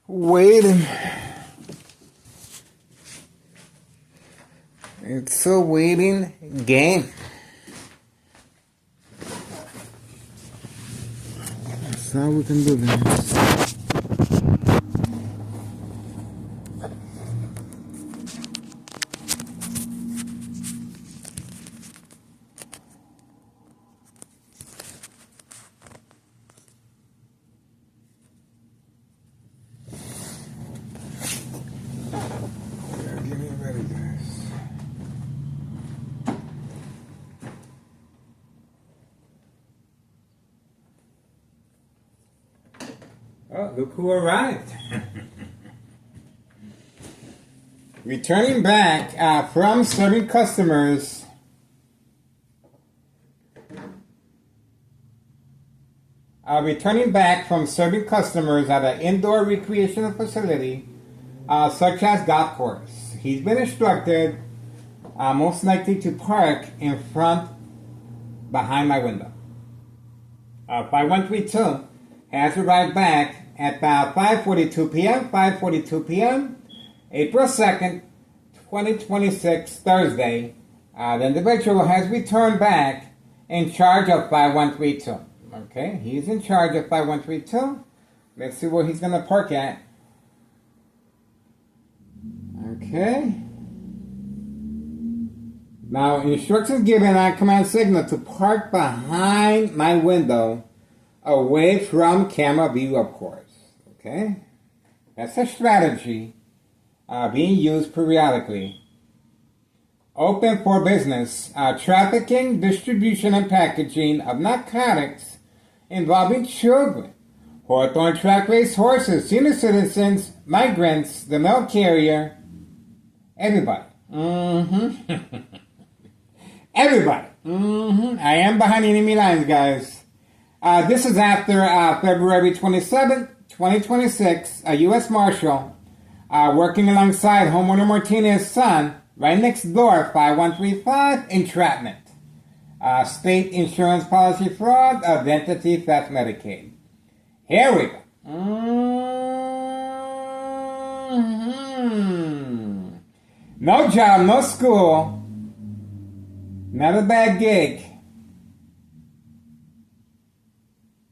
Waiting. It's a waiting game. That's how we can do this. Getting ready, guys. Oh, look who arrived. Returning back from serving customers. Returning back from serving customers at an indoor recreational facility, such as golf course. He's been instructed, most likely to park in front, behind my window. 5132 has arrived back at about 5:42 p.m. 5:42 p.m. April 2nd, 2026, Thursday. The individual has returned back in charge of 5132. Okay, he's in charge of 5132. Let's see where he's going to park at. Okay. Now, instructions given on command signal to park behind my window, away from camera view, of course. Okay? That's a strategy being used periodically. Open for business. Trafficking, distribution, and packaging of narcotics involving children. Hawthorne track race horses, senior citizens, migrants, the mail carrier, everybody. Everybody. I am behind enemy lines, guys. This is after February 27th, 2026, a U.S. Marshal working alongside homeowner Martinez's son, right next door, 5135, entrapment. State insurance policy fraud, identity theft, Medicaid. Here we go. No job, no school, not a bad gig.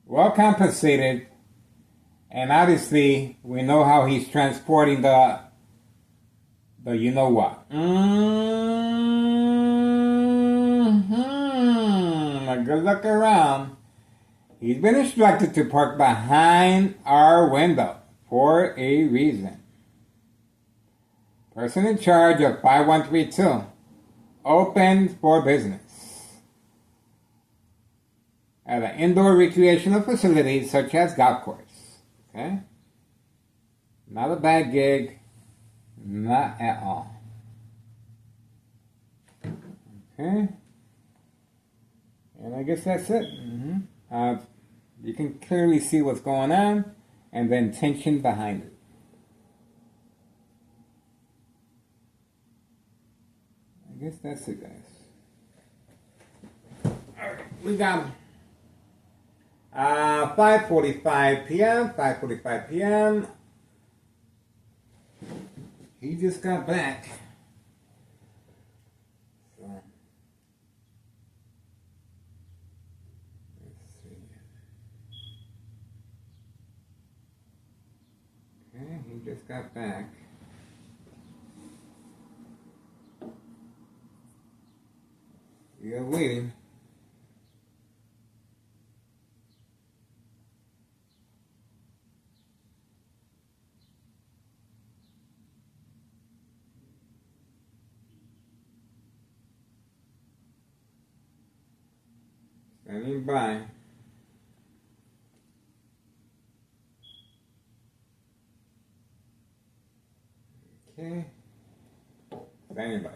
Well compensated, and obviously we know how he's transporting the you know what. A good look around. He's been instructed to park behind our window for a reason. Person in charge of 5132. Open for business at an indoor recreational facility such as golf course. Okay? Not a bad gig. Not at all. Okay? And I guess that's it. You can clearly see what's going on and the intention behind it. I guess that's it, guys. Alright, we got him. 5:45 p.m. 5:45 p.m. He just got back. So, let's see. Okay, he just got back. We are waiting. Standing by. Okay. Standing by.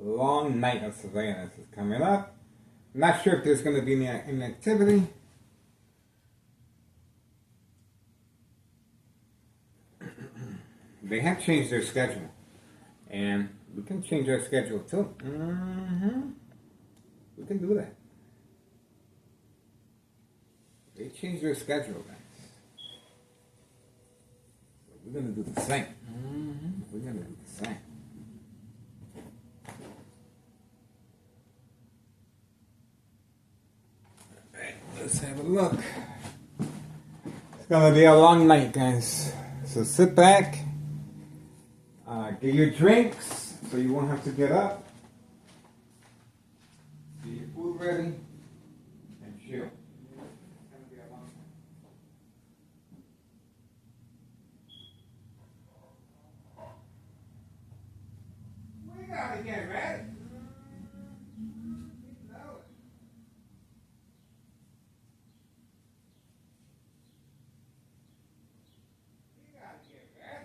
Long night of surveillance is coming up. Not sure if there's going to be any activity. They have changed their schedule. And we can change our schedule too. We can do that. They changed their schedule, guys. We're gonna do the same. We're gonna do the same. Alright, let's have a look. It's gonna be a long night, guys. So sit back, get your drinks so you won't have to get up. Get your food ready and chill. It's gonna be a long night. We gotta get ready. You know it. We gotta get ready.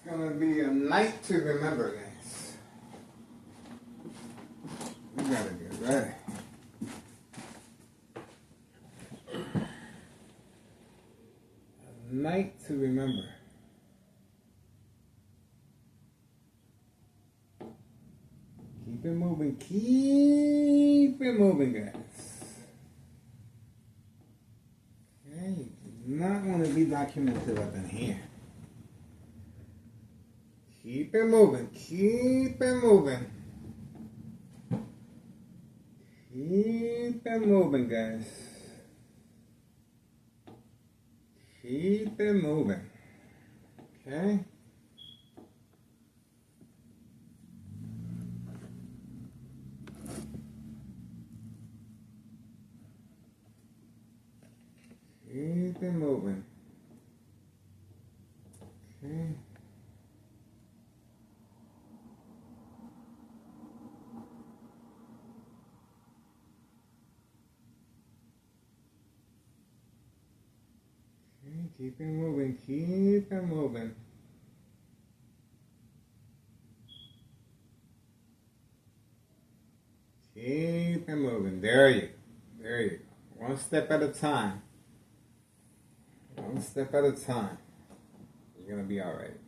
gonna be a night to remember, guys. We gotta get ready. A night to remember. Keep it moving, guys. Okay, you do not want to be documented up in here. Keep it moving, keep it moving. Keep it moving, guys. Keep it moving. Okay? Keep it moving. Okay. Keep it moving, keep it moving. Keep it moving. There you go. One step at a time. One step at a time. You're gonna be alright.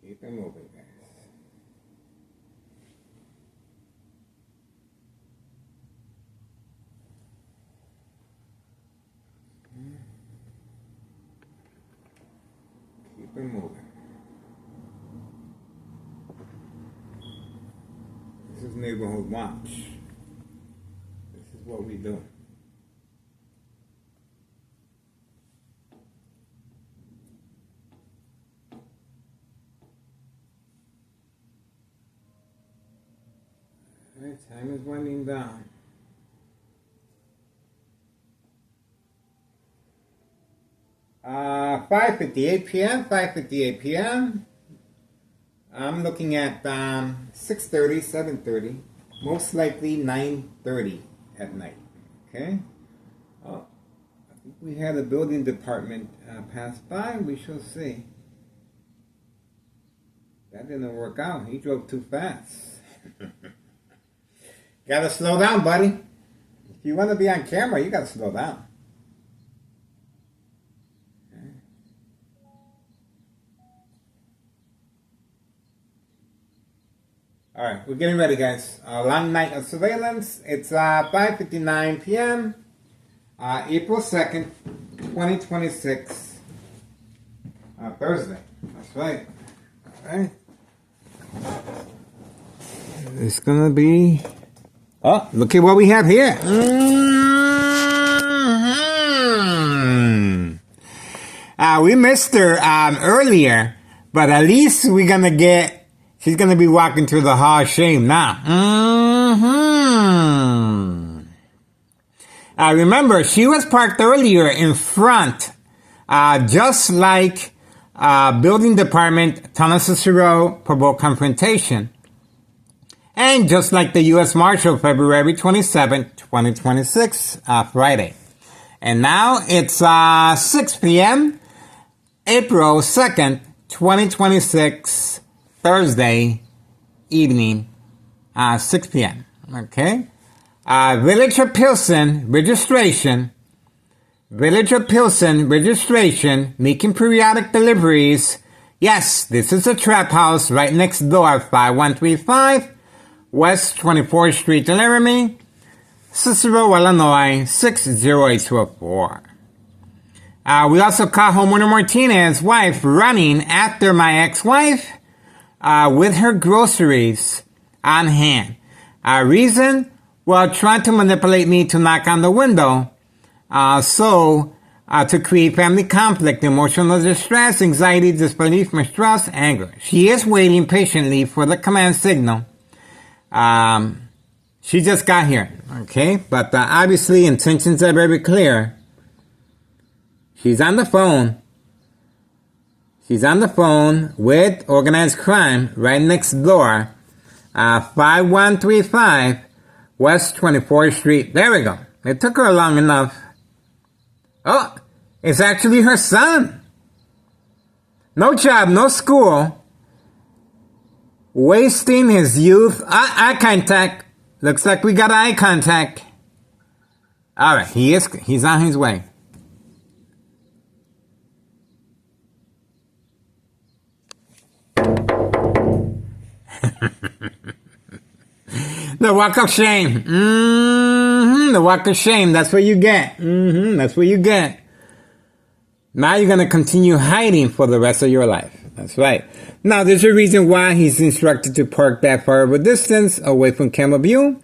Keep it moving, guys. Keep it moving. This is Neighborhood Watch. This is what we do. Alright, time is winding down. Uh, 5:58 p.m. 5:58 p.m. I'm looking at 6:30, 7:30, most likely 9:30 at night. Okay. Oh, I think we had a building department pass by. We shall see. That didn't work out. He drove too fast. Gotta slow down, buddy. If you want to be on camera, you gotta slow down. All right, we're getting ready, guys. A long night of surveillance. It's 5:59 p.m. April 2nd, 2026. Thursday. That's right. All right. It's gonna be. Oh, look at what we have here. We missed her earlier, but at least we're gonna get. She's going to be walking through the Hall of Shame now. Remember, she was parked earlier in front, just like Building Department, Tunnel Cicero, provoke confrontation. And just like the U.S. Marshal, February 27, 2026, Friday. And now it's 6 p.m., April 2nd, 2026, Thursday evening, 6 p.m. Okay? Village of Pilsen registration, making periodic deliveries. Yes, this is a trap house right next door, 5135 West 24th Street, Laramie, Cicero, Illinois, 60824. We also caught homeowner Martinez's wife running after my ex-wife, with her groceries on hand. Reason? Well, trying to manipulate me to knock on the window. To create family conflict, emotional distress, anxiety, disbelief, mistrust, anger. She is waiting patiently for the command signal. She just got here, okay? But obviously intentions are very clear. She's on the phone. She's on the phone with organized crime right next door. 5135 West 24th Street. There we go. It took her long enough. Oh, it's actually her son. No job, no school. Wasting his youth. Eye contact. Looks like we got eye contact. All right, he's on his way. The walk of shame. The walk of shame. That's what you get. That's what you get. Now you're going to continue hiding for the rest of your life. That's right. Now, there's a reason why he's instructed to park that far of a distance away from camera view.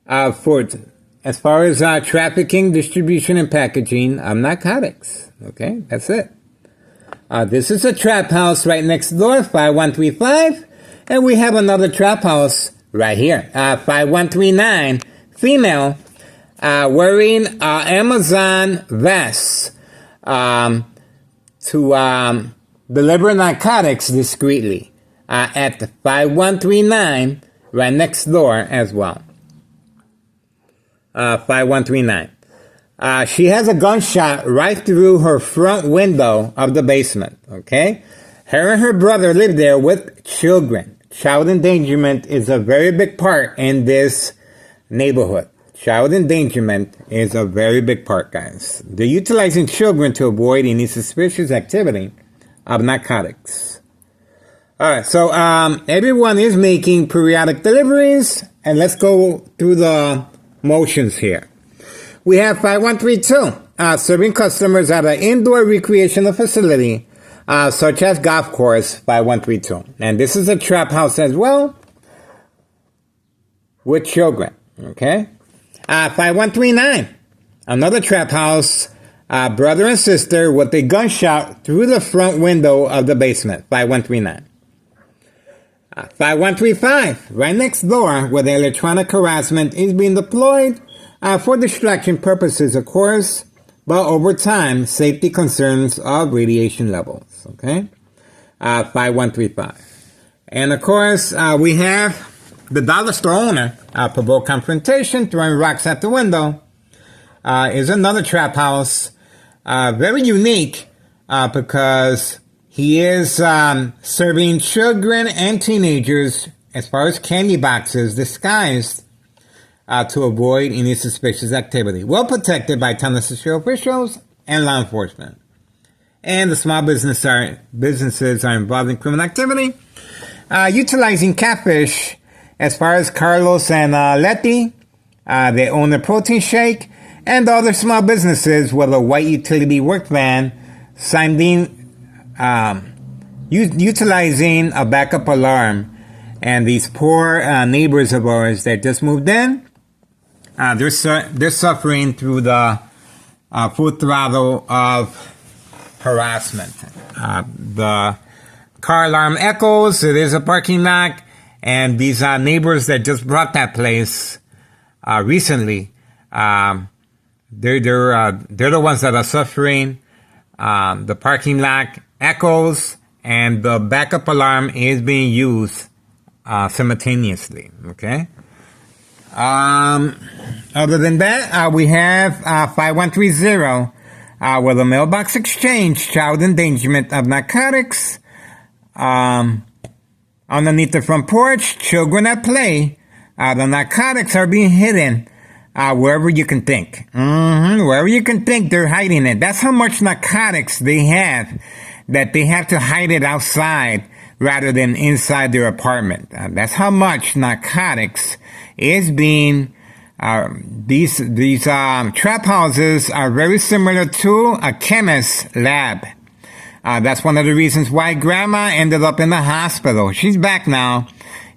As far as trafficking, distribution, and packaging of narcotics. Okay, that's it. This is a trap house right next door, 5135. And we have another trap house right here, 5139, female, wearing Amazon vest to deliver narcotics discreetly at the 5139, right next door as well. 5139. She has a gunshot right through her front window of the basement, okay? Her and her brother live there with children. Child endangerment is a very big part in this neighborhood. Child endangerment is a very big part, guys. They're utilizing children to avoid any suspicious activity of narcotics. Alright, so everyone is making periodic deliveries, and let's go through the motions here. We have 5132, serving customers at an indoor recreational facility, such as golf course, 5132. And this is a trap house as well, with children, okay? 5139, another trap house, brother and sister with a gunshot through the front window of the basement, 5139. 5135, right next door, where the electronic harassment is being deployed for distraction purposes, of course, but over time, safety concerns of radiation levels, okay? 5135. And of course, we have the dollar store owner, provoked confrontation, throwing rocks at the window, is another trap house, very unique, because he is serving children and teenagers as far as candy boxes disguised to avoid any suspicious activity. Well protected by Tennessee officials and law enforcement. And the small businesses are involved in criminal activity, utilizing catfish. As far as Carlos and Letty, they own a protein shake, and other small businesses with a white utility work van, utilizing a backup alarm. And these poor neighbors of ours that just moved in, they're suffering through the full throttle of harassment. The car alarm echoes. It is a parking lot, and these neighbors that just bought that place recently, they're the ones that are suffering. The parking lot echoes, and the backup alarm is being used simultaneously. Okay. Other than that, we have 5130, with a mailbox exchange, child endangerment of narcotics. Underneath the front porch, children at play. The narcotics are being hidden wherever you can think. Wherever you can think, they're hiding it. That's how much narcotics they have, that they have to hide it outside rather than inside their apartment. That's how much narcotics is being. These trap houses are very similar to a chemist's lab. That's one of the reasons why Grandma ended up in the hospital. She's back now,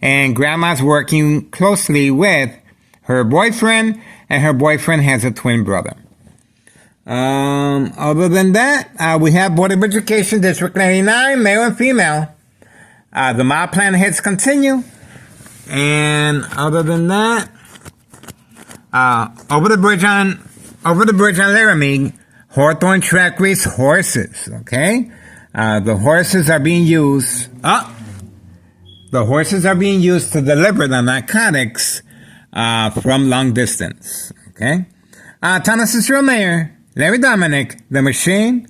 and Grandma's working closely with her boyfriend, and her boyfriend has a twin brother. Other than that, we have Board of Education, District 99, male and female. The mild plan hits continue. And other than that, over the bridge on Laramie, Hawthorne track race horses, okay? The horses are being used to deliver the narcotics from long distance, okay? Tennessee Mayor Larry Dominic, the machine,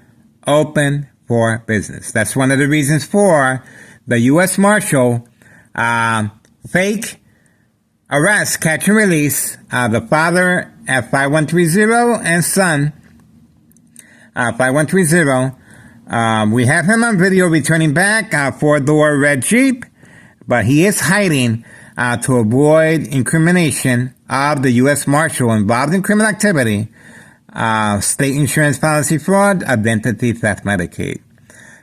open for business. That's one of the reasons for the U.S. Marshal fake arrest, catch and release the father at 5130 and son 5130. We have him on video returning back, 4-door red Jeep, but he is hiding to avoid incrimination of the U.S. Marshal involved in criminal activity, state insurance policy fraud, identity theft, Medicaid.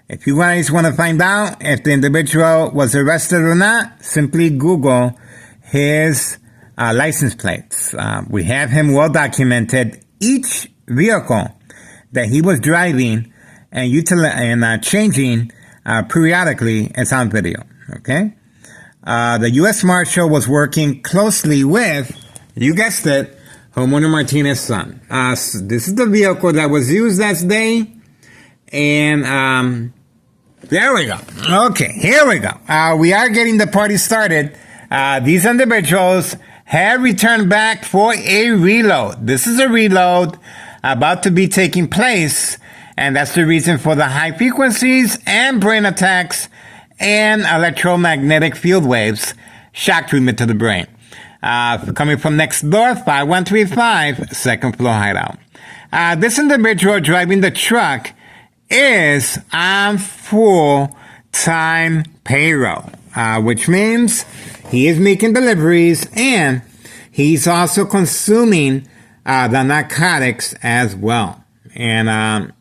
If you guys want to find out if the individual was arrested or not, simply Google his license plates. We have him well documented. Each vehicle that he was driving and changing periodically is on video. Okay, the U.S. Marshal was working closely with, you guessed it, homeowner Martinez's son. This is the vehicle that was used that day, and there we go. Okay, here we go. We are getting the party started. These individuals have returned back for a reload. This is a reload about to be taking place, and that's the reason for the high frequencies and brain attacks and electromagnetic field waves, shock treatment to the brain. Coming from next door, 5135, second floor hideout. This individual driving the truck is on full-time payroll, which means he is making deliveries and he's also consuming the narcotics as well. And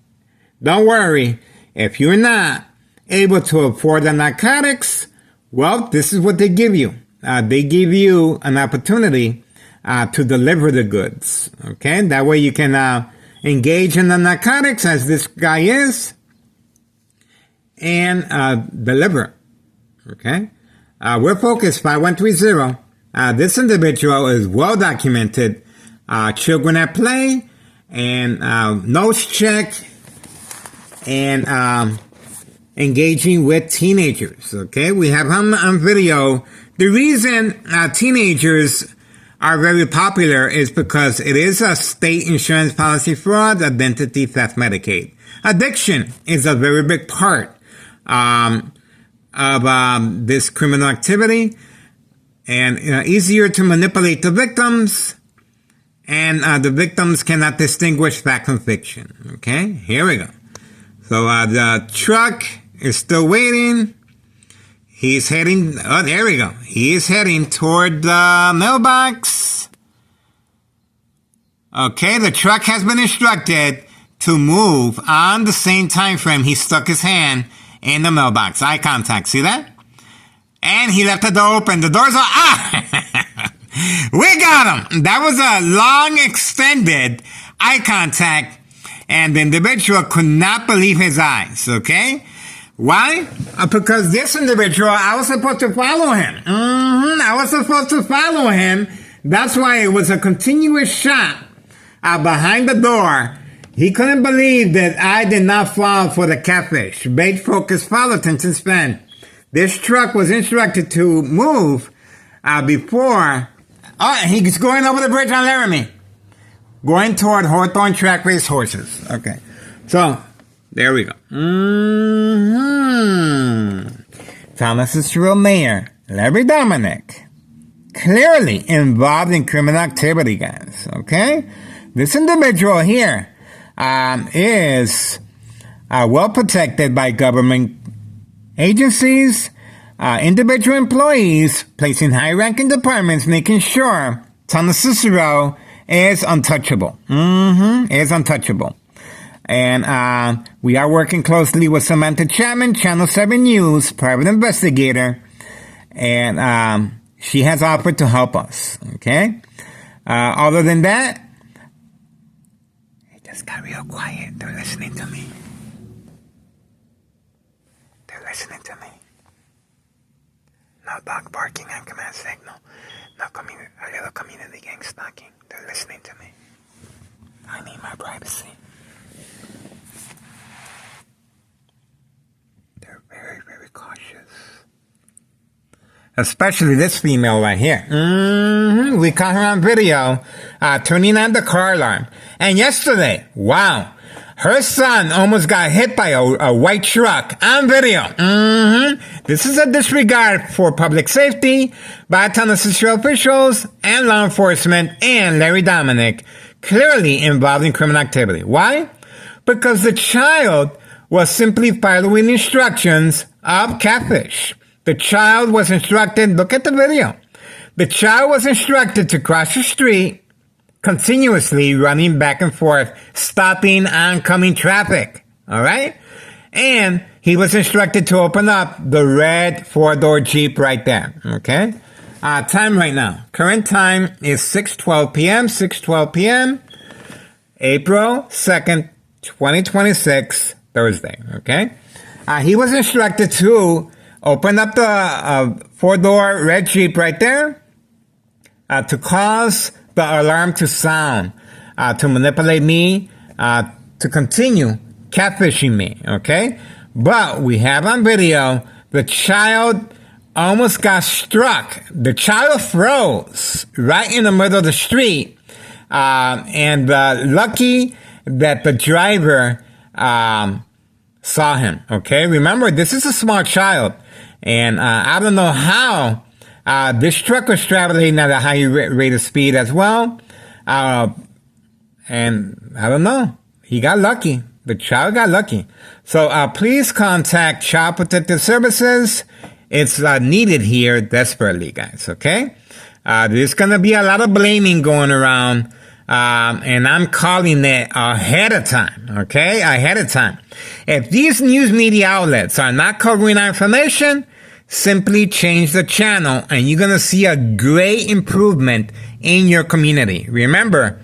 don't worry, if you're not able to afford the narcotics, well, this is what they give you. They give you an opportunity to deliver the goods. Okay, that way you can engage in the narcotics as this guy is and deliver. Okay, we're focused 5130. This individual is well documented. Children at play and nose check and engaging with teenagers. Okay, we have him on video. The reason teenagers are very popular is because it is a state insurance policy fraud, identity theft, Medicaid. Addiction is a very big part of this criminal activity, and easier to manipulate the victims, and the victims cannot distinguish fact from fiction. Okay, here we go. So the truck is still waiting. He's heading, oh, there we go. He is heading toward the mailbox. Okay, the truck has been instructed to move on the same time frame he stuck his hand in the mailbox. Eye contact, see that? And he left the door open. The door's we got him. That was a long extended eye contact, and the individual could not believe his eyes, okay? Why? Because this individual, I was supposed to follow him. I was supposed to follow him. That's why it was a continuous shot behind the door. He couldn't believe that I did not fall for the catfish. Bait, focus, follow, attention span. This truck was instructed to move before. Oh, he's going over the bridge on Laramie. Going toward Hawthorne Track Race Horses. Okay. So, there we go. Thomas's real mayor, Larry Dominic, clearly involved in criminal activity, guys. Okay? This individual here is well protected by government agencies, individual employees, placing high-ranking departments, making sure Thomas Cicero is untouchable. Is untouchable. And we are working closely with Samantha Chapman, Channel 7 News, private investigator, and she has offered to help us. Okay? Other than that, it just got real quiet. They're listening to me. They're listening to me. No dog barking on command signal. No a little community gang stalking. They're listening to me. I need my privacy. They're very, very cautious. Especially this female right here. We caught her on video turning on the car alarm. And yesterday, wow, Her son almost got hit by a white truck on video. This is a disregard for public safety by town and Cicero officials and law enforcement and Larry Dominic, clearly involved in criminal activity. Why? Because the child was simply following instructions of catfish. The child was instructed, look at the video. The child was instructed to cross the street, continuously running back and forth, stopping oncoming traffic. All right? And he was instructed to open up the red four-door Jeep right there. Okay? Time right now. Current time is 6:12 p.m., 6:12 p.m., April 2nd, 2026, Thursday. Okay? He was instructed to open up the four-door red Jeep right there to cause the alarm to sound, to manipulate me, to continue catfishing me, okay? But we have on video, the child almost got struck. The child froze right in the middle of the street, and lucky that the driver saw him, okay? Remember, this is a small child, and I don't know how this truck was traveling at a high rate of speed as well. And I don't know. He got lucky. The child got lucky. So please contact Child Protective Services. It's needed here desperately, guys. Okay? There's going to be a lot of blaming going around. And I'm calling it ahead of time. Okay? Ahead of time. If these news media outlets are not covering our information, simply change the channel and you're going to see a great improvement in your community. Remember,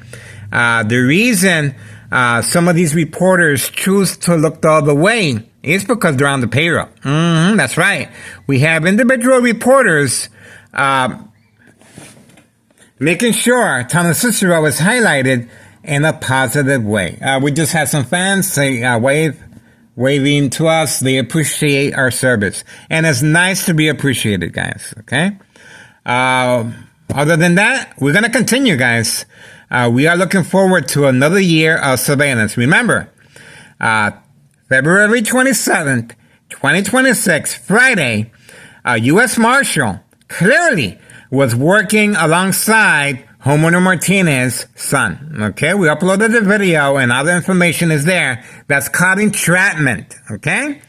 the reason some of these reporters choose to look the other way is because they're on the payroll. That's right. We have individual reporters making sure Town of Cicero is highlighted in a positive way. We just had some fans say waving to us. They appreciate our service. And it's nice to be appreciated, guys. Okay? Other than that, we're going to continue, guys. We are looking forward to another year of surveillance. Remember, February 27th, 2026, Friday, a U.S. Marshal clearly was working alongside Homeowner Martinez's son. Okay, we uploaded the video and all the information is there. That's called entrapment. Okay,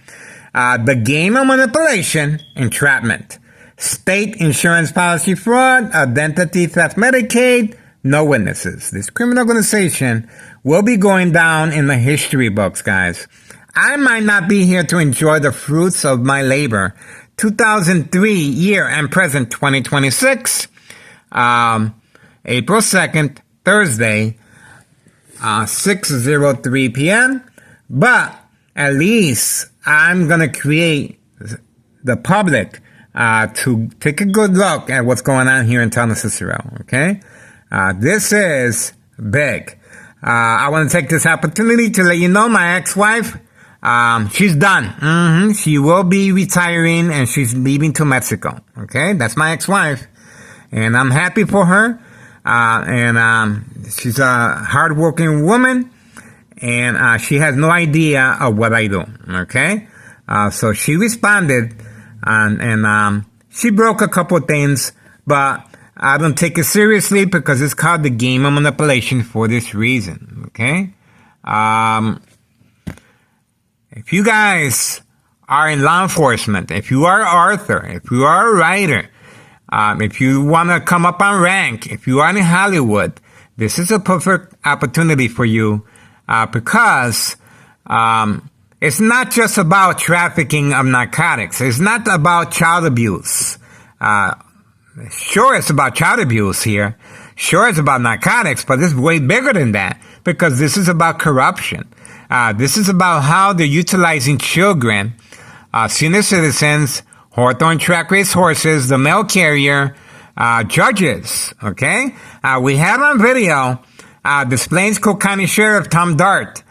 the game of manipulation, entrapment, state insurance policy fraud, identity theft, Medicaid, no witnesses. This criminal organization will be going down in the history books, guys. I might not be here to enjoy the fruits of my labor. 2003 year and present 2026. April 2nd, Thursday, 6:03 p.m. But at least I'm going to create the public to take a good look at what's going on here in town of Cicero, okay? This is big. I want to take this opportunity to let you know my ex-wife, she's done. She will be retiring and she's leaving to Mexico, okay? That's my ex-wife. And I'm happy for her. And she's a hardworking woman, and she has no idea of what I do. Okay, so she responded, and she broke a couple of things, but I don't take it seriously because it's called the game of manipulation for this reason. Okay, if you guys are in law enforcement, if you are Arthur, if you are a writer, if you want to come up on rank, if you are in Hollywood, this is a perfect opportunity for you because it's not just about trafficking of narcotics. It's not about child abuse. Sure, it's about child abuse here. Sure, it's about narcotics, but it's way bigger than that because this is about corruption. This is about how they're utilizing children, senior citizens, Hawthorne track race horses, the mail carrier, judges, okay? We have on video, Des Plaines Cook County Sheriff Tom Dart.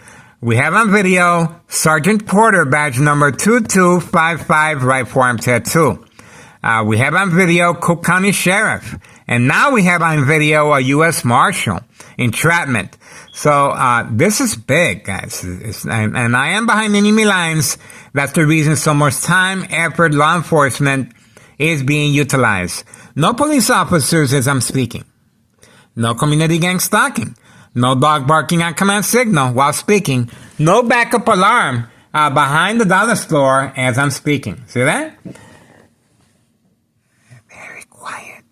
We have on video Sergeant Porter, badge number 2255, right forearm tattoo. We have on video Cook County Sheriff And now we have on video a U.S. Marshal entrapment. So this is big, guys. And I am behind enemy lines. That's the reason so much time, effort, law enforcement is being utilized. No police officers as I'm speaking. No community gang stalking. No dog barking on command signal while speaking. No backup alarm behind the dollar store as I'm speaking. See that? Very quiet.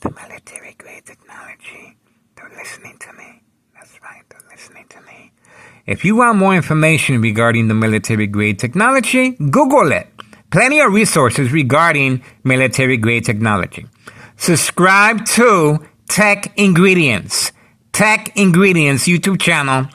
The military-grade technology. They're listening to me. That's right, they're listening to me. If you want more information regarding the military-grade technology, Google it. Plenty of resources regarding military-grade technology. Subscribe to Tech Ingredients YouTube channel.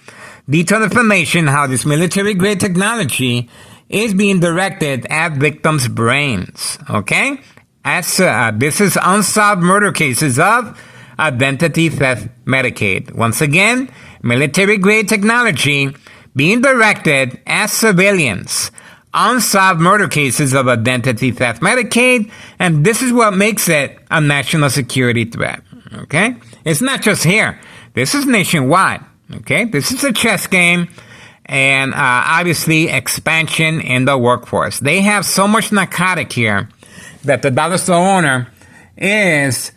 Detailed information how this military-grade technology is being directed at victims' brains. Okay? This is unsolved murder cases of identity theft Medicaid. Once again, military-grade technology being directed at civilians. Unsolved murder cases of identity theft Medicaid, and this is what makes it a national security threat. Okay? It's not just here. This is nationwide. Okay? This is a chess game, and obviously expansion in the workforce. They have so much narcotic here that the dollar store owner is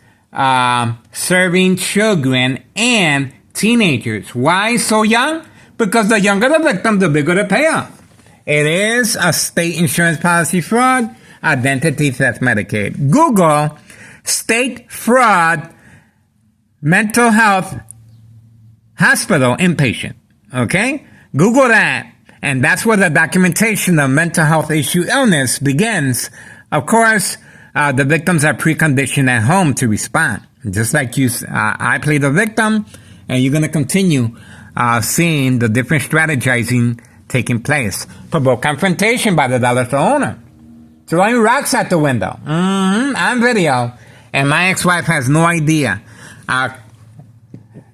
serving children and teenagers. Why so young? Because the younger the victim, the bigger the payoff. It is a state insurance policy fraud, identity theft Medicaid. Google state fraud mental health hospital inpatient. Okay? Google that. And that's where the documentation of mental health issue illness begins. Of course, the victims are preconditioned at home to respond. Just like you, I play the victim, and you're going to continue seeing the different strategizing taking place. Provoke confrontation by the dollar store owner. Throwing rocks at the window. On video. And my ex-wife has no idea.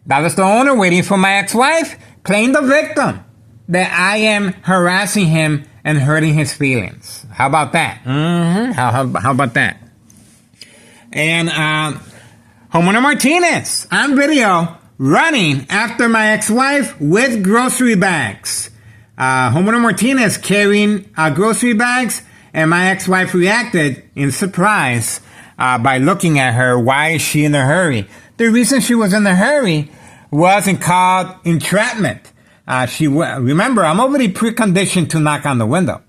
Dollar store owner waiting for my ex-wife, playing the victim. That I am harassing him and hurting his feelings. How about that? How about that? And Homeowner Martinez on video running after my ex-wife with grocery bags. Homeowner Martinez carrying grocery bags, and my ex-wife reacted in surprise by looking at her. Why is she in a hurry? The reason she was in a hurry wasn't called entrapment. Remember, I'm already preconditioned to knock on the window.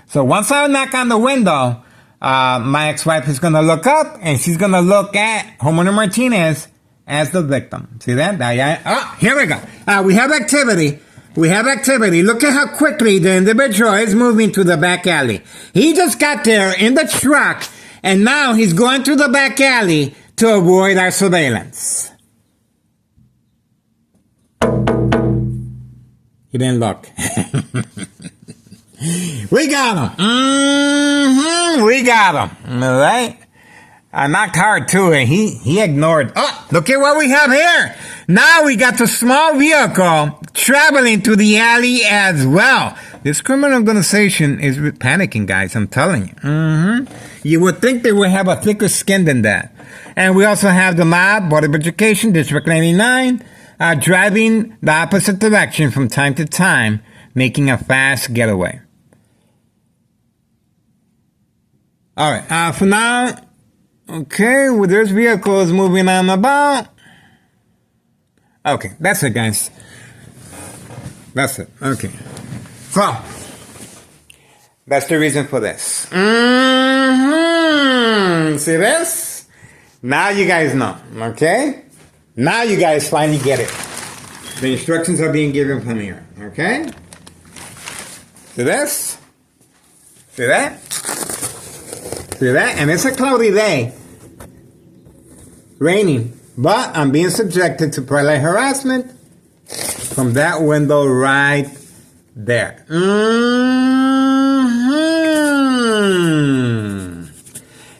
So once I knock on the window, my ex-wife is going to look up, and she's going to look at Homeowner Martinez as the victim. See that? Oh, here we go. We have activity. Look at how quickly the individual is moving to the back alley. He just got there in the truck, and now he's going to the back alley to avoid our surveillance. He didn't look. We got him. We got him. All right. I knocked hard too, and he ignored. Oh, look at what we have here. Now we got the small vehicle traveling to the alley as well. This criminal organization is panicking, guys. I'm telling you. You would think they would have a thicker skin than that. And we also have the mob, Board of Education, District 99, driving the opposite direction from time to time, making a fast getaway. All right. For now, okay, well, there's vehicles moving on about. Okay, that's it, guys. That's it. Okay. So, that's the reason for this. See this? Now you guys know, okay? Now you guys finally get it. The instructions are being given from here, okay? See this? See that? See that? And it's a cloudy day. Raining. But I'm being subjected to polite harassment from that window right there.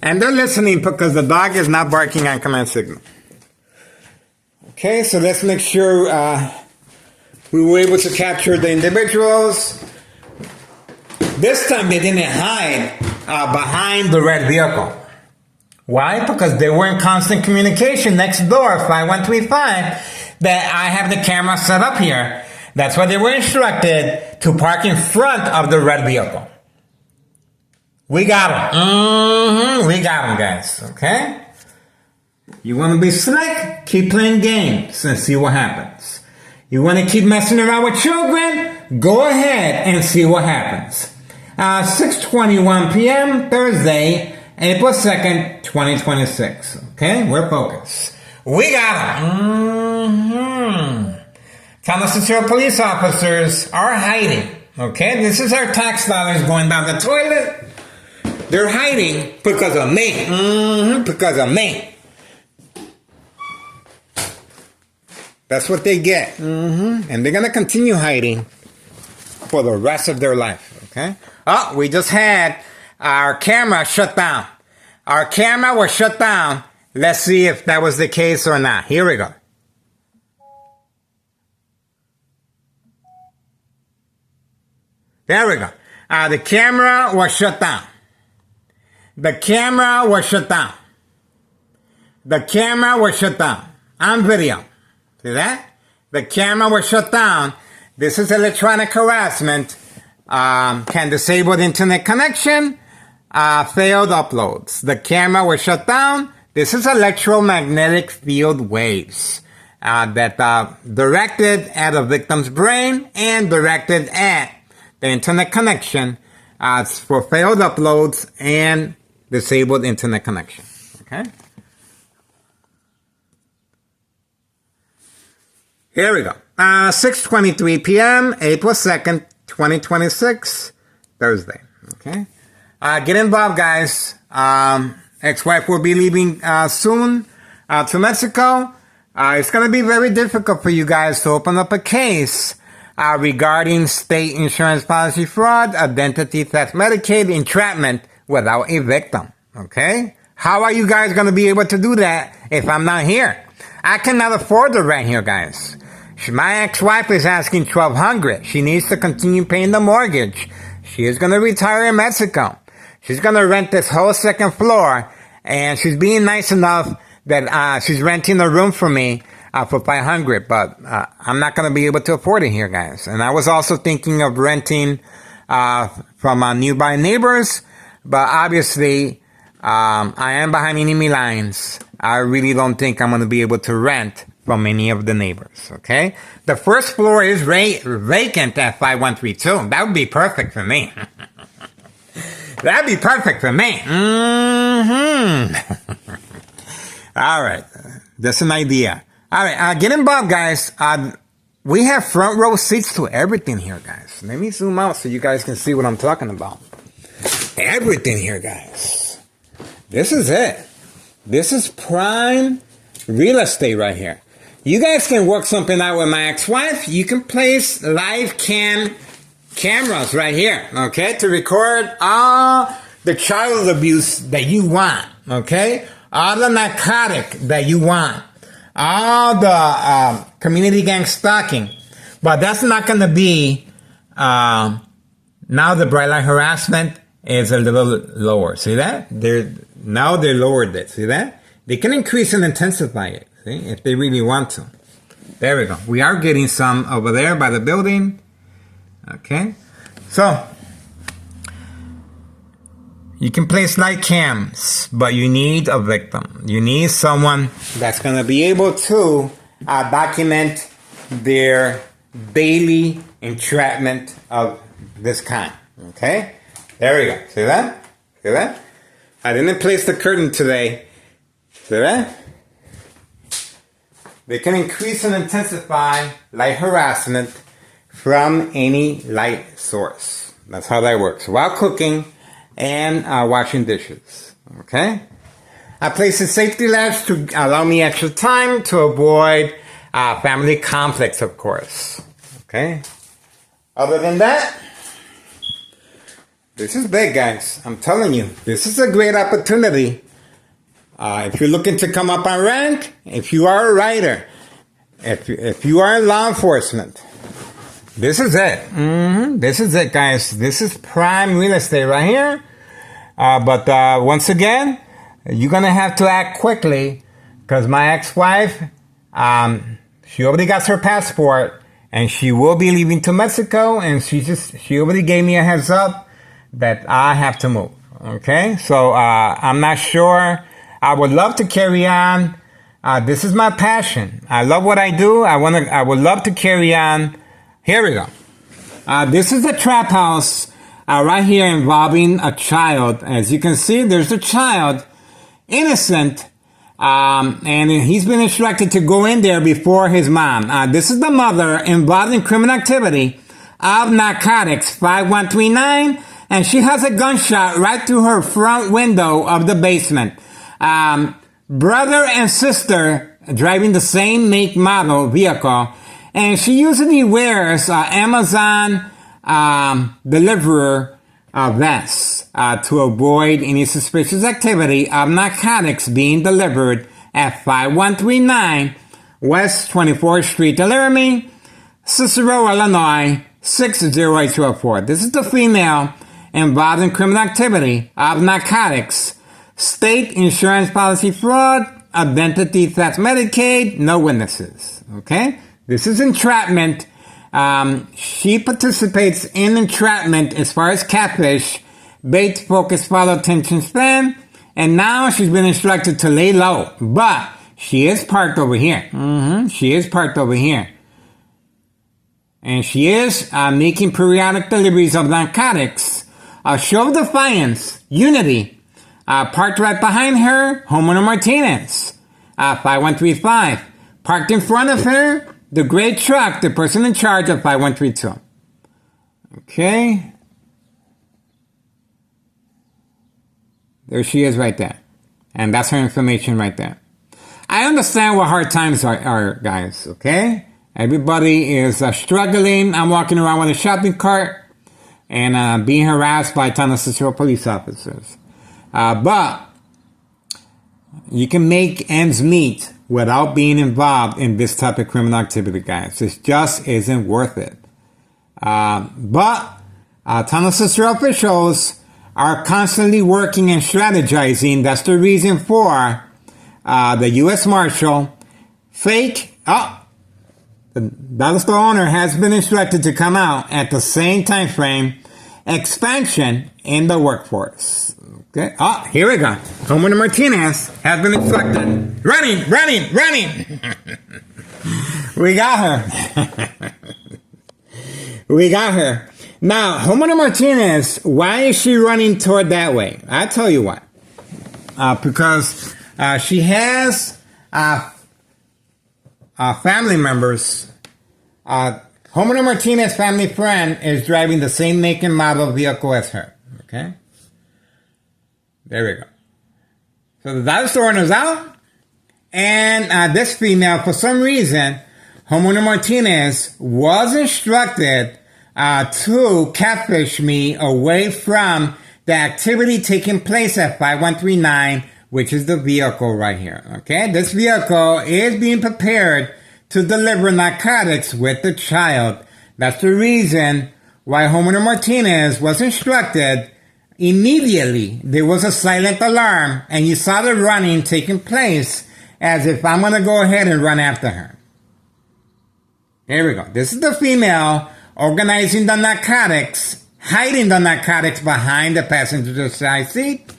And they're listening because the dog is not barking on command signal. Okay, so let's make sure we were able to capture the individuals. This time they didn't hide behind the red vehicle. Why? Because they were in constant communication next door, 5135, that I have the camera set up here. That's why they were instructed to park in front of the red vehicle. We got them. We got them, guys. Okay? You want to be slick? Keep playing games and see what happens. You want to keep messing around with children? Go ahead and see what happens. 6:21 p.m. Thursday, April 2nd, 2026. Okay? We're focused. We got them. Town Cicero police officers are hiding. Okay? This is our tax dollars going down the toilet. They're hiding because of me. Because of me. That's what they get. And they're going to continue hiding for the rest of their life. Okay? Oh, we just had our camera shut down. Our camera was shut down. Let's see if that was the case or not. Here we go. There we go. The camera was shut down. The camera was shut down. The camera was shut down. On video. See that? The camera was shut down. This is electronic harassment. Can disable the internet connection. Failed uploads. The camera was shut down. This is electromagnetic field waves that directed at a victim's brain and directed at the internet connection for failed uploads and disabled internet connection. Okay? Here we go. 6:23 p.m., April 2nd, 2026, Thursday. Okay? Get involved, guys. Ex-wife will be leaving soon to Mexico. It's going to be very difficult for you guys to open up a case regarding state insurance policy fraud, identity theft, Medicaid, entrapment without a victim. Okay? How are you guys going to be able to do that if I'm not here? I cannot afford the rent here, guys. My ex-wife is asking $1,200. She needs to continue paying the mortgage. She is going to retire in Mexico. She's going to rent this whole second floor, and she's being nice enough that she's renting a room for me for $500. But I'm not going to be able to afford it here, guys. And I was also thinking of renting from nearby neighbors, but obviously I am behind enemy lines. I really don't think I'm going to be able to rent from any of the neighbors, okay? The first floor is vacant at 5132. That would be perfect for me. That'd be perfect for me. All right. That's an idea. All right. Get involved, guys. We have front row seats to everything here, guys. Let me zoom out so you guys can see what I'm talking about. Everything here, guys. This is it. This is prime real estate right here. You guys can work something out with my ex-wife. You can place live cameras right here, okay, to record all the child abuse that you want, okay, all the narcotic that you want, all the community gang stalking. But that's not going to be, now the bright light harassment is a little lower. See that? Now they lowered it. See that? They can increase and intensify it, see, if they really want to. There we go. We are getting some over there by the building. Okay. So, you can place light cams, but you need a victim. You need someone that's going to be able to document their daily entrapment of this kind. Okay? There we go. See that? See that? I didn't place the curtain today. See that? They can increase and intensify light harassment from any light source. That's how that works. While cooking and washing dishes. Okay? I place a safety latch to allow me extra time to avoid family conflicts, of course. Okay? Other than that, this is big, guys. I'm telling you, this is a great opportunity. If you're looking to come up on rank, if you are a writer, if you are in law enforcement, this is it. This is it, guys. This is prime real estate right here. But once again, you're going to have to act quickly because my ex-wife, she already got her passport and she will be leaving to Mexico, and she already gave me a heads up that I have to move. Okay, so I'm not sure. I would love to carry on. This is my passion. I love what I do. I would love to carry on. Here we go. This is the trap house right here involving a child. As you can see, there's a child, innocent, and he's been instructed to go in there before his mom. This is the mother involved in criminal activity of narcotics, 5139, and she has a gunshot right through her front window of the basement. Brother and sister driving the same make model vehicle, and she usually wears Amazon deliverer vests to avoid any suspicious activity of narcotics being delivered at 5139 West 24th Street, Laramie, Cicero, Illinois, 60804. This is the female involved in criminal activity of narcotics, state insurance policy fraud, identity theft, Medicaid, no witnesses. Okay? This is entrapment. She participates in entrapment as far as catfish, bait, focus, follow, attention span, and now she's been instructed to lay low. But she is parked over here. She is parked over here. And she is making periodic deliveries of narcotics. Show of defiance, unity, parked right behind her, homeowner Martinez, 5135. Parked in front of her, the gray truck, the person in charge of 5132. Okay. There she is right there. And that's her information right there. I understand what hard times are, guys, okay? Everybody is struggling. I'm walking around with a shopping cart and being harassed by a ton of Cicero police officers. But you can make ends meet without being involved in this type of criminal activity, guys. It just isn't worth it. But a ton of Cicero officials are constantly working and strategizing. That's the reason for the U.S. Marshal the dollar store owner has been instructed to come out at the same time frame. Expansion in the workforce. Okay. Here we go. Homeowner Martinez has been instructed. Running. We got her. We got her. Now, homeowner Martinez, why is she running toward that way? I tell you why. Because she has family members. Homeowner Martinez's family friend is driving the same make and model vehicle as her. Okay? There we go. So the dollar store owner's out. And this female, for some reason, homeowner Martinez was instructed to catfish me away from the activity taking place at 5139, which is the vehicle right here. Okay? This vehicle is being prepared to deliver narcotics with the child. That's the reason why homeowner Martinez was instructed immediately. There was a silent alarm, and you saw the running taking place as if I'm going to go ahead and run after her. Here we go. This is the female organizing the narcotics, hiding the narcotics behind the passenger side seat.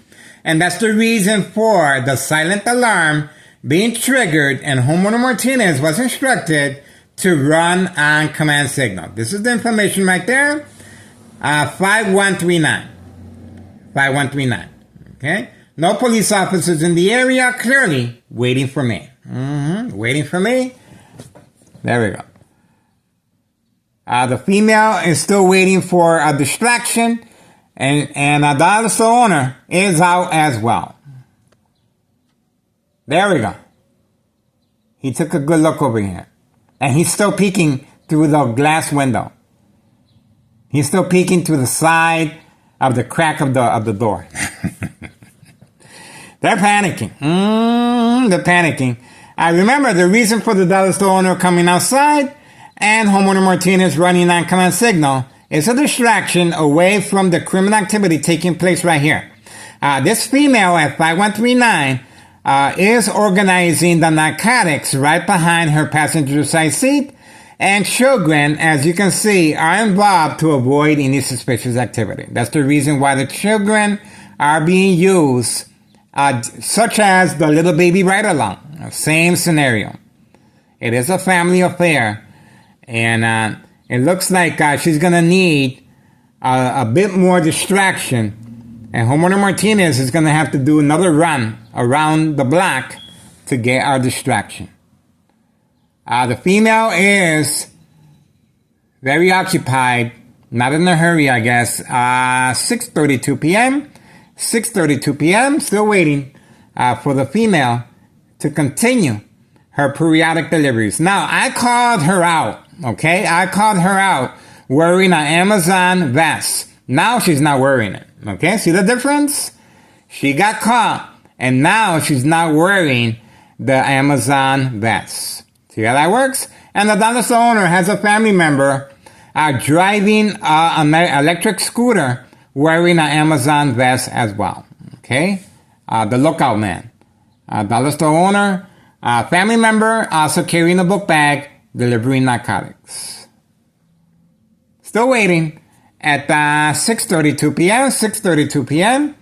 And that's the reason for the silent alarm being triggered, and homeowner Martinez was instructed to run on command signal. This is the information right there. 5139. 5139. Okay? No police officers in the area, clearly waiting for me. Waiting for me. There we go. The female is still waiting for a distraction, and the dollar store owner is out as well. There we go. He took a good look over here. And he's still peeking through the glass window. He's still peeking through the side of the crack of the door. They're panicking. They're panicking. I remember the reason for the dollar store owner coming outside and homeowner Martinez running on command signal is a distraction away from the criminal activity taking place right here. This female at 5139 is organizing the narcotics right behind her passenger side seat, and children, as you can see, are involved to avoid any suspicious activity. That's the reason why the children are being used, such as the little baby ride-along. Same scenario. It is a family affair, and it looks like she's going to need a bit more distraction, and Homeowner Martinez is going to have to do another run around the block to get our distraction. The female is very occupied, not in a hurry, I guess. 6:32 p.m. 6:32 p.m. Still waiting for the female to continue her periodic deliveries. Now, I called her out, okay? I called her out wearing an Amazon vest. Now she's not wearing it, okay? See the difference? She got caught, and now she's not wearing the Amazon vest. See how that works? And the dollar store owner has a family member driving an electric scooter wearing an Amazon vest as well. Okay? The lookout man. Dollar store owner, family member also carrying a book bag, delivering narcotics. Still waiting at 6:32 p.m. 6:32 p.m.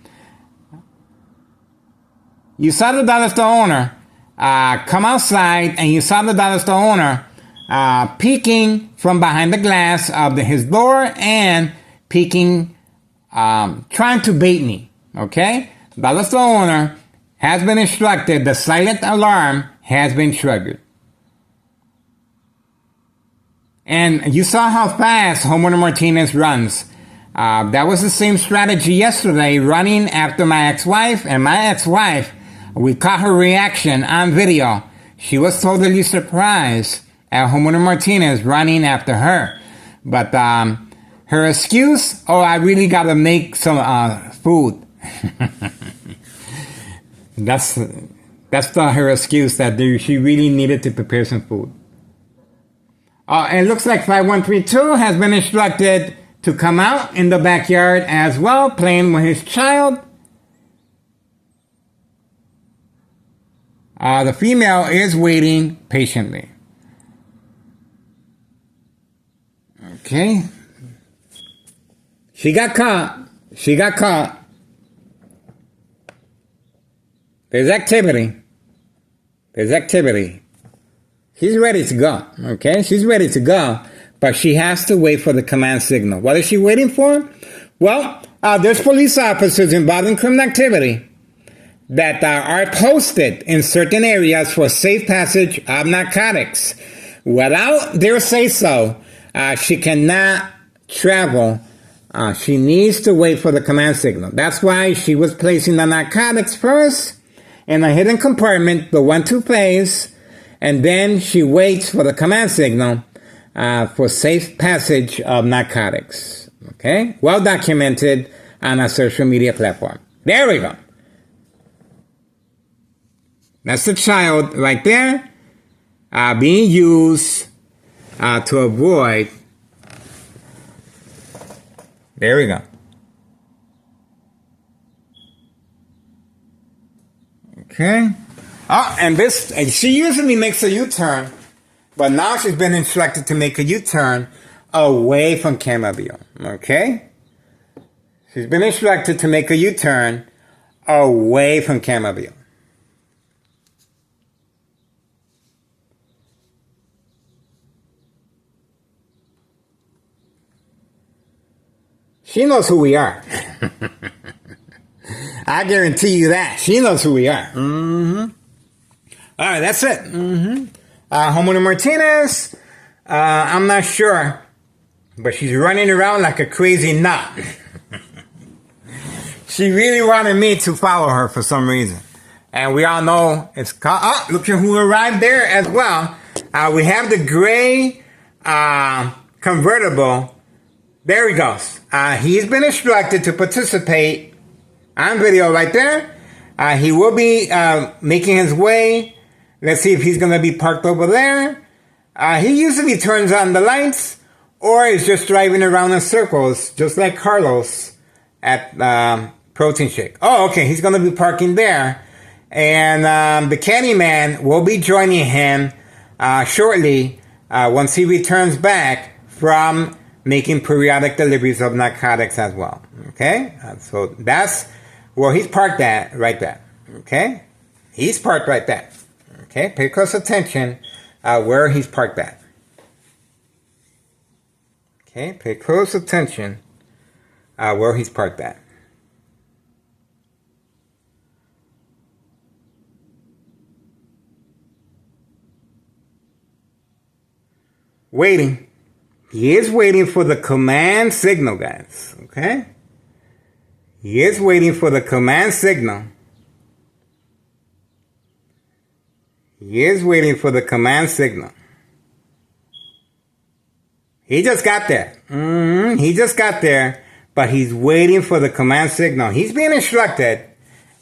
You saw the dollar store owner come outside, and you saw the dollar store owner peeking from behind the glass of his door and peeking, trying to bait me. Okay? Dollar store owner has been instructed. The silent alarm has been triggered. And you saw how fast Homeowner Martinez runs. That was the same strategy yesterday, running after my ex-wife. And my ex-wife, we caught her reaction on video. She was totally surprised at Homeowner Martinez running after her. But her excuse, I really got to make some food. That's her excuse, that she really needed to prepare some food. It looks like 5132 has been instructed to come out in the backyard as well, playing with his child. The female is waiting patiently. Okay. She got caught. She got caught. There's activity. There's activity. She's ready to go. Okay? She's ready to go. But she has to wait for the command signal. What is she waiting for? Well, there's police officers involved in criminal activity that are posted in certain areas for safe passage of narcotics. Without their say-so, she cannot travel. She needs to wait for the command signal. That's why she was placing the narcotics first in a hidden compartment, the 1-2 phase, and then she waits for the command signal for safe passage of narcotics. Okay? Well documented on a social media platform. There we go. That's the child right there being used to avoid. There we go. Okay. And she usually makes a U-turn, but now she's been instructed to make a U-turn away from camera view. Okay? She's been instructed to make a U-turn away from camera view. She knows who we are. I guarantee you that. She knows who we are. Mm-hmm. All right, that's it. Mm-hmm. Homeowner Martinez, I'm not sure, but she's running around like a crazy nut. She really wanted me to follow her for some reason. And we all know it's called... look at who arrived there as well. We have the gray convertible. There he goes. He's been instructed to participate on video right there. He will be making his way. Let's see if he's going to be parked over there. He usually turns on the lights or is just driving around in circles, just like Carlos at protein shake. Oh, okay, he's going to be parking there. And the Candyman will be joining him shortly once he returns back from making periodic deliveries of narcotics as well. Okay? So that's where he's parked at, right there. Okay? He's parked right there. Okay? Pay close attention where he's parked at. Okay? Pay close attention where he's parked at. Waiting. He is waiting for the command signal, guys. Okay? He is waiting for the command signal. He is waiting for the command signal. He just got there. He just got there, but he's waiting for the command signal. He's being instructed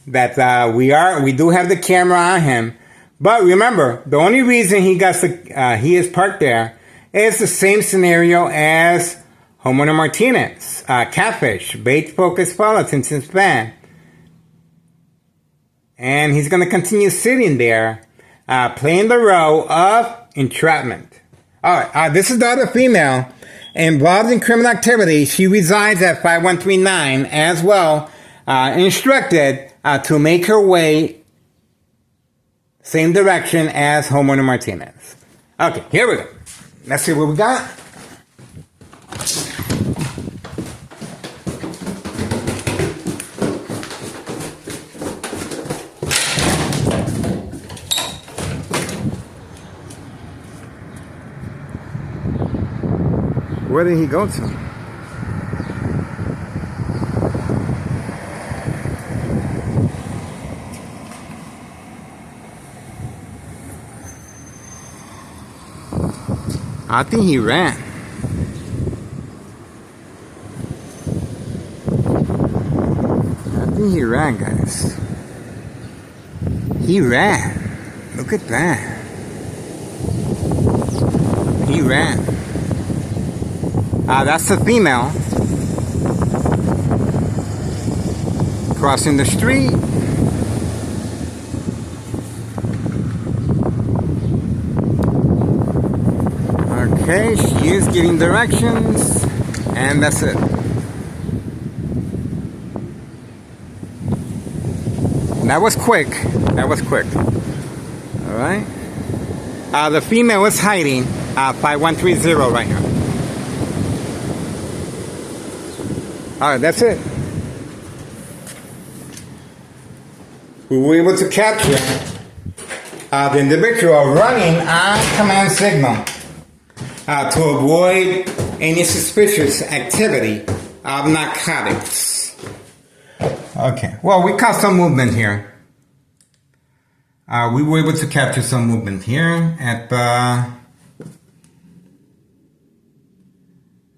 that we do have the camera on him. But remember, the only reason he is parked there is the same scenario as Homeowner Martinez, catfish, bait focused politics and span. And he's going to continue sitting there, playing the role of entrapment. Alright, this is the other female involved in criminal activity. She resides at 5139 as well, instructed to make her way same direction as Homeowner Martinez. Okay, here we go. Let's see what we got. Where did he go to? I think he ran. I think he ran, guys. He ran. Look at that. He ran. That's the female. Crossing the street. Okay, she is giving directions, and that's it. That was quick. That was quick. All right. The female is hiding 5130 right now. All right, that's it. We were able to capture the individual running on command signal. To avoid any suspicious activity of narcotics. Okay, well, we caught some movement here. We were able to capture some movement here at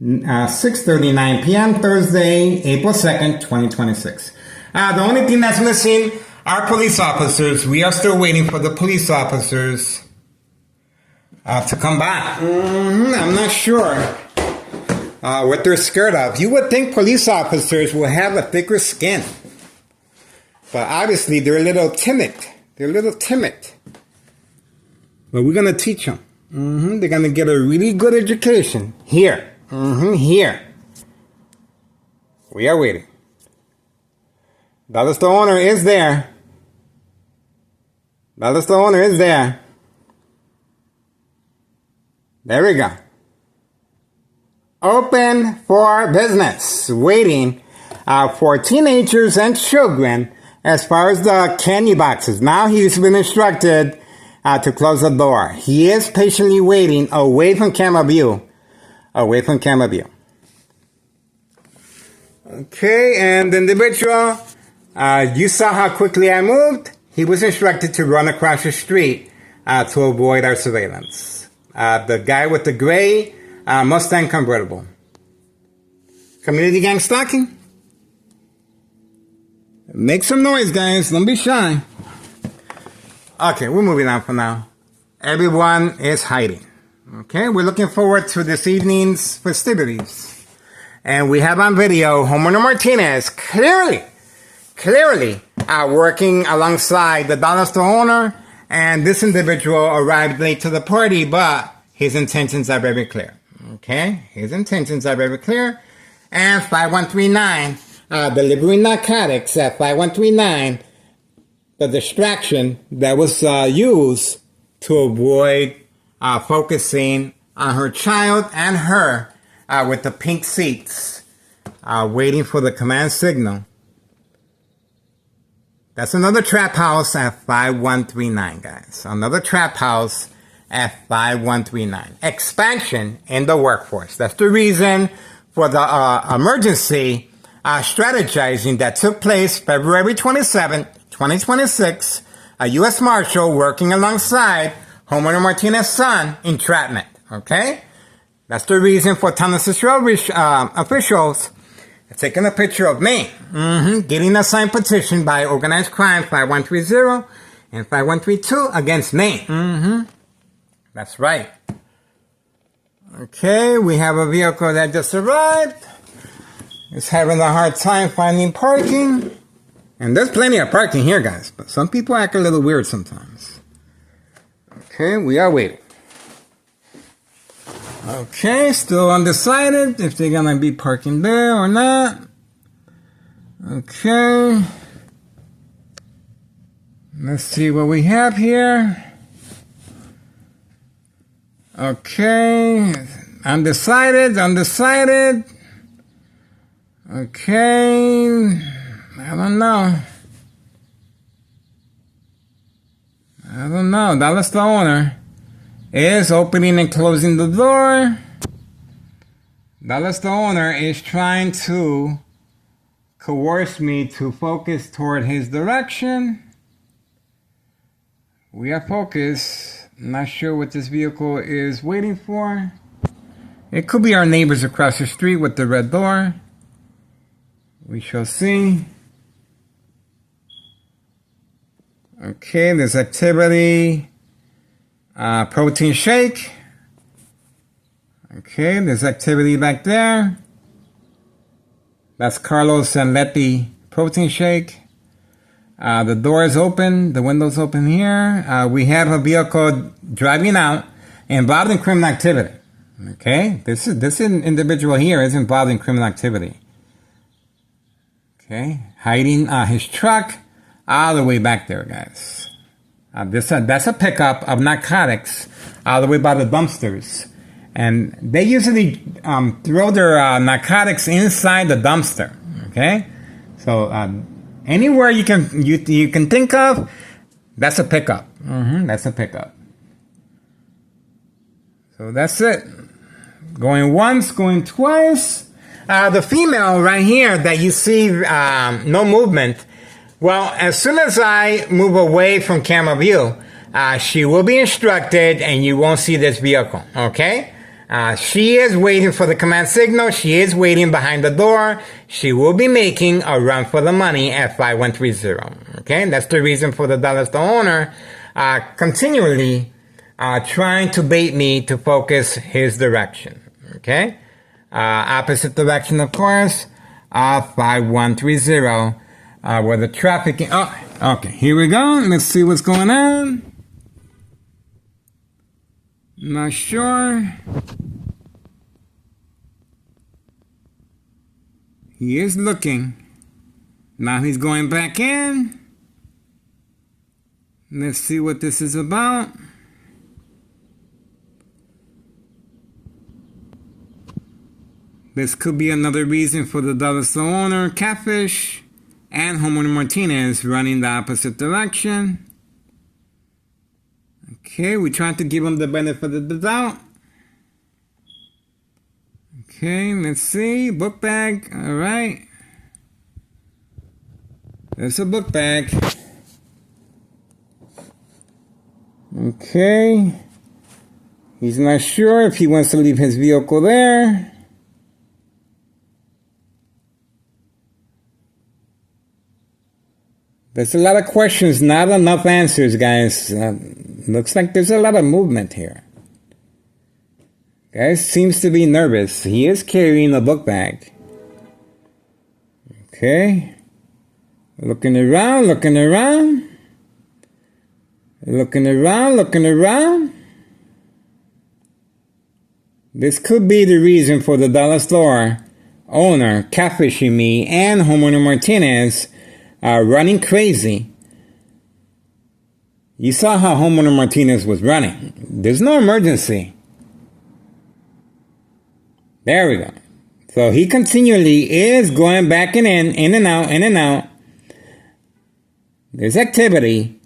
6:39 p.m. Thursday, April 2nd, 2026. The only thing that's missing are police officers. We are still waiting for the police officers to come back. I'm not sure what they're scared of. You would think police officers will have a thicker skin. But obviously they're a little timid. They're a little timid. But we're going to teach them. They're going to get a really good education. Here. Here. We are waiting. Dallas the owner is there. Dallas the owner is there. There we go. Open for business. Waiting for teenagers and children as far as the candy boxes. Now he's been instructed to close the door. He is patiently waiting away from camera view. Away from camera view. Okay, and the individual, you saw how quickly I moved. He was instructed to run across the street to avoid our surveillance. The guy with the gray Mustang convertible. Community gang stalking? Make some noise, guys. Don't be shy. Okay, we're moving on for now. Everyone is hiding. Okay, we're looking forward to this evening's festivities. And we have on video Homeowner Martinez clearly clearly working alongside the dollar store owner, and this individual arrived late to the party, but his intentions are very clear. Okay, his intentions are very clear. And 5139, delivering narcotics at 5139, the distraction that was used to avoid focusing on her child and her with the pink seats, waiting for the command signal. That's another trap house at 5139, guys. Another trap house at 5139. Expansion in the workforce. That's the reason for the emergency strategizing that took place February 27, 2026. A U.S. Marshal working alongside Homeowner Martinez's son, entrapment. Okay? That's the reason for Thomas Israel officials taking a picture of me, getting a signed petition by Organized Crime 5130 and 5132 against me. That's right. Okay, we have a vehicle that just arrived. It's having a hard time finding parking. And there's plenty of parking here, guys, but some people act a little weird sometimes. Okay, we are waiting. Okay, still undecided if they're gonna be parking there or not. Okay. Let's see what we have here. Okay. Undecided. Okay. I don't know. Dallas the owner is opening and closing the door. Dallas the owner is trying to coerce me to focus toward his direction. We are focused. Not sure what this vehicle is waiting for. It could be our neighbors across the street with the red door. We shall see. Okay, there's activity. Protein shake. Okay, there's activity back there. That's Carlos and Letty protein shake. The door is open. The window's open here. We have a vehicle driving out involved in criminal activity. Okay, this individual here is involved in criminal activity. Okay, hiding his truck all the way back there, guys. That's a pickup of narcotics all the way by the dumpsters. And they usually throw their narcotics inside the dumpster. Okay? So anywhere you can think of, that's a pickup. That's a pickup. So that's it. Going once, going twice. The female right here that you see no movement. Well, as soon as I move away from camera view, she will be instructed and you won't see this vehicle, okay? She is waiting for the command signal. She is waiting behind the door. She will be making a run for the money at 5130, okay? That's the reason for the Dallas the owner continually trying to bait me to focus his direction, okay? Opposite direction, of course, 5130. Where the traffic... Oh, okay, here we go. Let's see what's going on. Not sure. He is looking. Now he's going back in. Let's see what this is about. This could be another reason for the Dallas the owner, catfish, and Homeowner Martinez running the opposite direction. Okay, we tried to give him the benefit of the doubt. Okay, let's see. Book bag. All right. There's a book bag. Okay. He's not sure if he wants to leave his vehicle there. There's a lot of questions, not enough answers, guys. Looks like there's a lot of movement here. Guy seems to be nervous. He is carrying a book bag. Okay. Looking around, looking around. Looking around, looking around. This could be the reason for the dollar store owner catfishing me and homeowner Martinez running crazy. You saw how homeowner Martinez was running. There's no emergency. There we go. So he continually is going back and in and out, in and out. There's activity.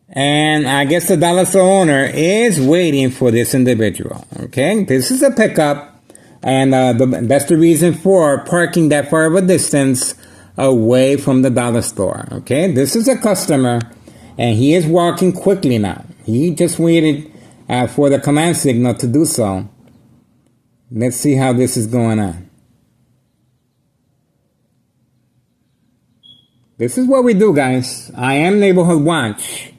And I guess the dollar store owner is waiting for this individual. Okay, this is a pickup, and that's the reason for parking that far of a distance away from the dollar store. Okay, this is a customer, and he is walking quickly now. He just waited for the command signal to do so. Let's see how this is going on. This is what we do, guys. I am Neighborhood Watch.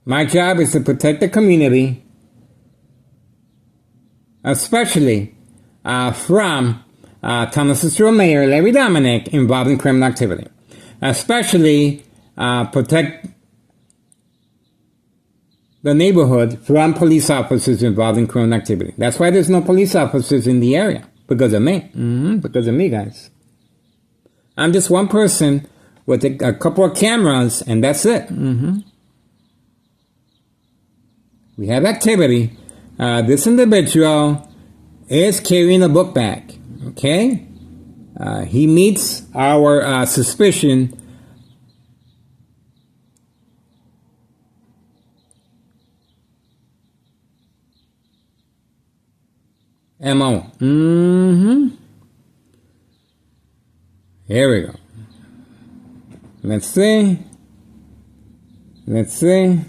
My job is to protect the community, especially from Town Mayor Larry Dominic involved in criminal activity. Especially protect the neighborhood from police officers involved in criminal activity. That's why there's no police officers in the area. Because of me. Because of me, guys. I'm just one person with a couple of cameras, and that's it. We have activity. This individual is carrying a book bag. Okay? He meets our suspicion. MO. Here we go. Let's see. Let's see.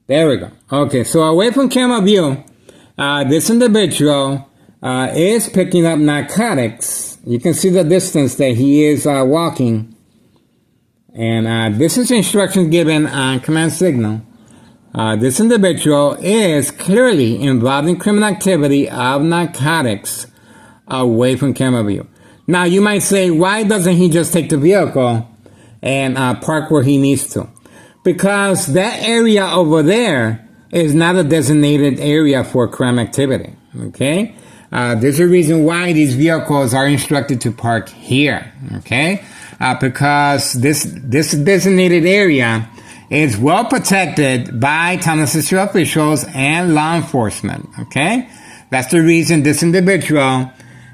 There we go. Okay, so away from camera view, this individual is picking up narcotics. You can see the distance that he is walking. And this is instructions given on command signal. This individual is clearly involved in criminal activity of narcotics away from camera view. Now, you might say, why doesn't he just take the vehicle and park where he needs to? Because that area over there is not a designated area for crime activity, okay? There's a reason why these vehicles are instructed to park here, okay? Because this designated area is well protected by town assistant officials and law enforcement, okay? That's the reason this individual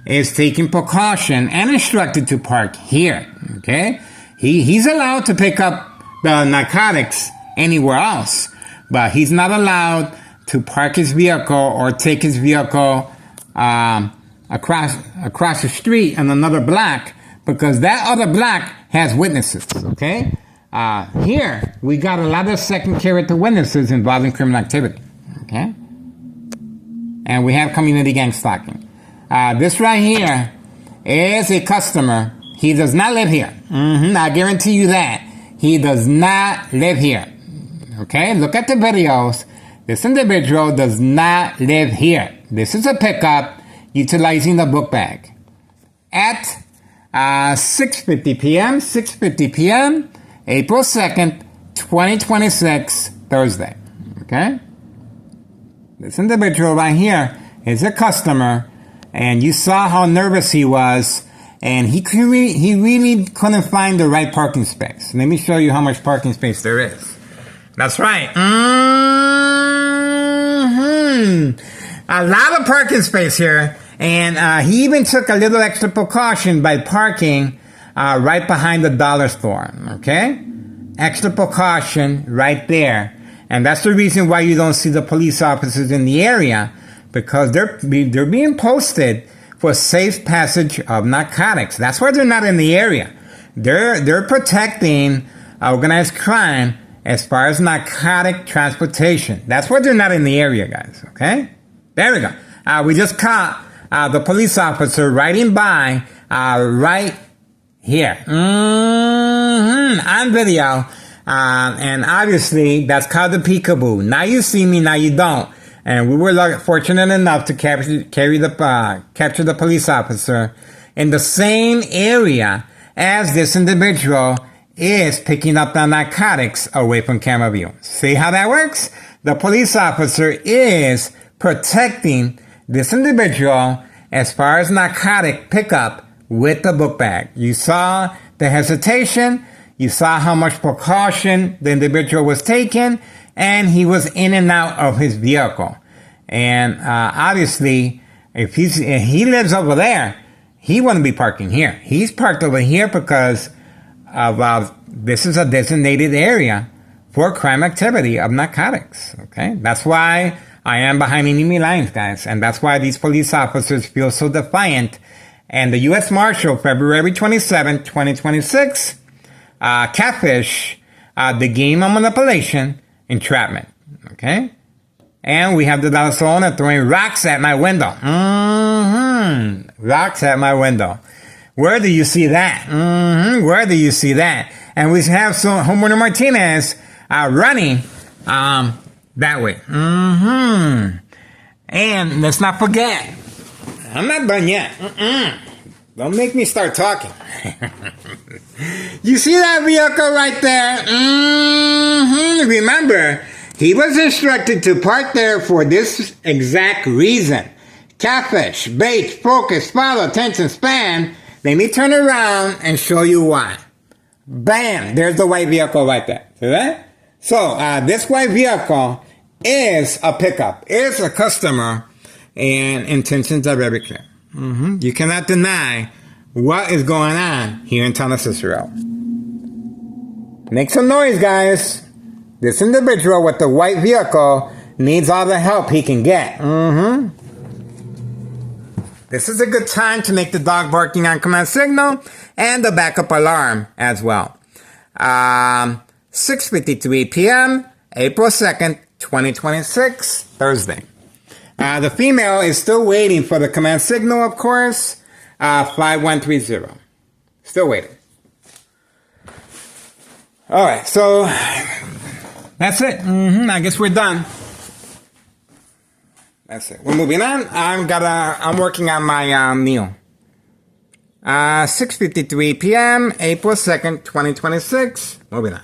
is taking precaution and instructed to park here, okay? He's allowed to pick up the narcotics anywhere else, but he's not allowed to park his vehicle or take his vehicle across the street on another block, because that other block has witnesses, okay? Here, we got a lot of second character witnesses involving criminal activity, okay? And we have community gang stalking. This right here is a customer. He does not live here. I guarantee you that. He does not live here. Okay, look at the videos. This individual does not live here. This is a pickup utilizing the book bag. At 6:50 p.m., April 2nd, 2026, Thursday. Okay? This individual right here is a customer, and you saw how nervous he was. And he really couldn't find the right parking space. Let me show you how much parking space there is. That's right. A lot of parking space here. And he even took a little extra precaution by parking right behind the dollar store. Okay? Extra precaution right there. And that's the reason why you don't see the police officers in the area. Because they're being posted for safe passage of narcotics. That's why they're not in the area. They're protecting organized crime as far as narcotic transportation. That's why they're not in the area, guys. Okay? There we go. We just caught the police officer riding by right here. On video. And obviously, that's called the peekaboo. Now you see me, now you don't. And we were fortunate enough to capture the police officer in the same area as this individual is picking up the narcotics away from camera view. See how that works? The police officer is protecting this individual as far as narcotic pickup with the book bag. You saw the hesitation. You saw how much precaution the individual was taking, and he was in and out of his vehicle. And obviously, if he lives over there, he wouldn't be parking here. He's parked over here because of this is a designated area for crime activity of narcotics. Okay, that's why I am behind enemy lines, guys, and that's why these police officers feel so defiant. And the U.S. Marshal, February 27, 2026, catfish, the game of manipulation, entrapment. Okay, and we have the dollar store owner throwing rocks at my window. Rocks at my window. Where do you see that? Where do you see that? And we have Homeowner Martinez running that way. And let's not forget, I'm not done yet. Don't make me start talking. You see that vehicle right there? Remember, he was instructed to park there for this exact reason. Catfish, bait, focus, follow, attention span. Let me turn around and show you why. Bam! There's the white vehicle right there. See that? So, this white vehicle is a pickup, is a customer, and intentions are very clear. You cannot deny what is going on here in town of Cicero. Make some noise, guys. This individual with the white vehicle needs all the help he can get. This is a good time to make the dog barking on command signal and the backup alarm as well. 6:53 p.m., April 2nd, 2026, Thursday. The female is still waiting for the command signal, of course. 5130. Still waiting. All right, so that's it. I guess we're done. That's it. We're moving on. I'm working on my meal. 6:53 p.m., April 2nd, 2026. Moving on.